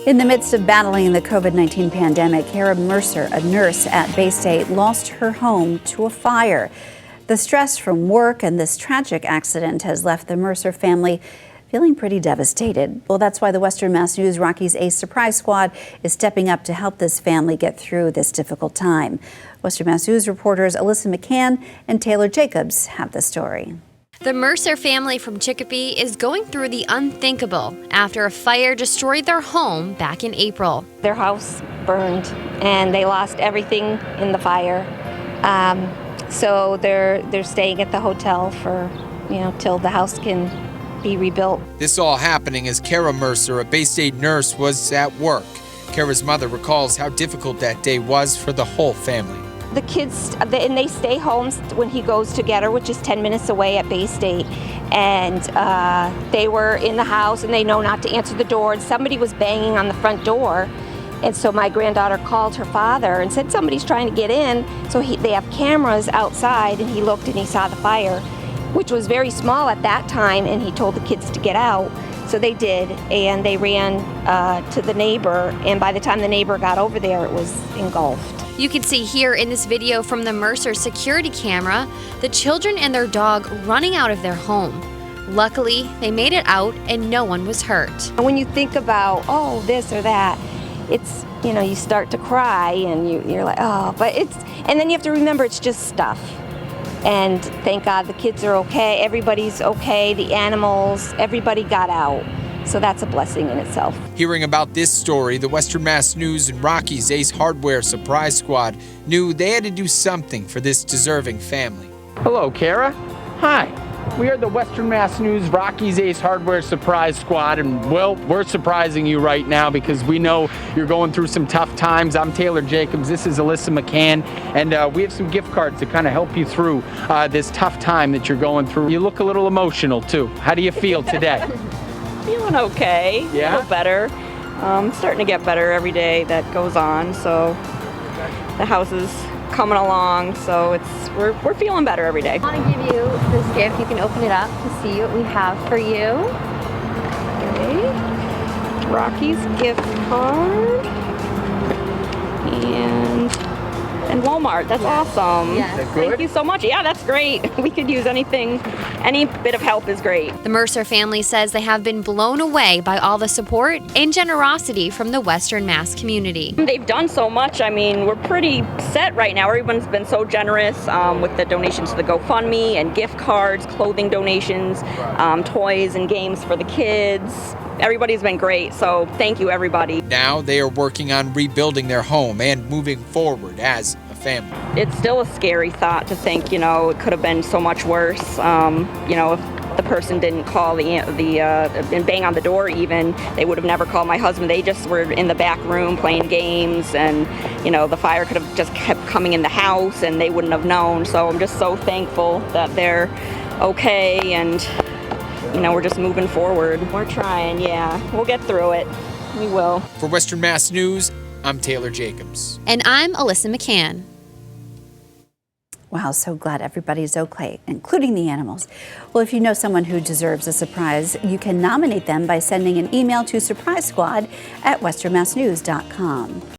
In the midst of battling the COVID-19 pandemic, Mercer, a nurse at Baystate, lost her home to a fire. The stress from work and this tragic accident has left the Mercer family feeling pretty devastated. Well, that's why the Western Mass News Rockies Ace Surprise Squad is stepping up to help this family get through this difficult time. Western Mass News reporters Alyssa McCann and Taylor Jacobs have the story. The Mercer family from Chicopee is going through the unthinkable after a fire destroyed their home back in April. Their house burned and they lost everything in the fire. So they're staying at the hotel for, till the house can be rebuilt. This all happening as Cara Mercer, a Baystate nurse, was at work. Cara's mother recalls how difficult that day was for the whole family. The kids, and they stay home when he goes to get her, which is 10 minutes away at Baystate. And they were in the house and they know not to answer the door. And somebody was banging on the front door. And so my granddaughter called her father and said, somebody's trying to get in. So they have cameras outside, and he looked and he saw the fire, which was very small at that time, and he told the kids to get out. So they did, and they ran to the neighbor, and by the time the neighbor got over there, it was engulfed. You can see here in this video from the Mercer security camera, the children and their dog running out of their home. Luckily, they made it out and no one was hurt. When you think about, this or that, it's, you start to cry and you're like, and then you have to remember it's just stuff. And thank God the kids are okay, everybody's okay, the animals, everybody got out. So that's a blessing in itself. Hearing about this story, the Western Mass News and Rockies Ace Hardware Surprise Squad knew they had to do something for this deserving family. Hello, Cara. Hi. We are the Western Mass News Rockies Ace Hardware Surprise Squad, and well, we're surprising you right now because we know you're going through some tough times. I'm Taylor Jacobs. This is Alyssa McCann, and we have some gift cards to kind of help you through this tough time that you're going through. You look a little emotional too. How do you feel today? Feeling okay, yeah? A little better. Starting to get better every day that goes on, so the house is coming along, so we're feeling better every day. I want to give you this gift. You can open it up to see what we have for you. Okay. Rocky's gift card. And Walmart. That's awesome. Yes. Thank you so much. Yeah, that's great. We could use anything. Any bit of help is great. The Mercer family says they have been blown away by all the support and generosity from the Western Mass community. They've done so much. I mean, we're pretty set right now. Everyone's been so generous with the donations to the GoFundMe and gift cards, clothing donations, toys and games for the kids. Everybody's been great, so thank you, everybody. Now they are working on rebuilding their home and moving forward as a family. It's still a scary thought to think, it could have been so much worse. If the person didn't call and bang on the door even, they would have never called my husband. They just were in the back room playing games, and, the fire could have just kept coming in the house and they wouldn't have known. So I'm just so thankful that they're okay, and we're just moving forward. We're trying, yeah. We'll get through it. We will. For Western Mass News, I'm Taylor Jacobs. And I'm Alyssa McCann. Wow, so glad everybody's okay, including the animals. Well, if you know someone who deserves a surprise, you can nominate them by sending an email to surprisesquad@westernmassnews.com.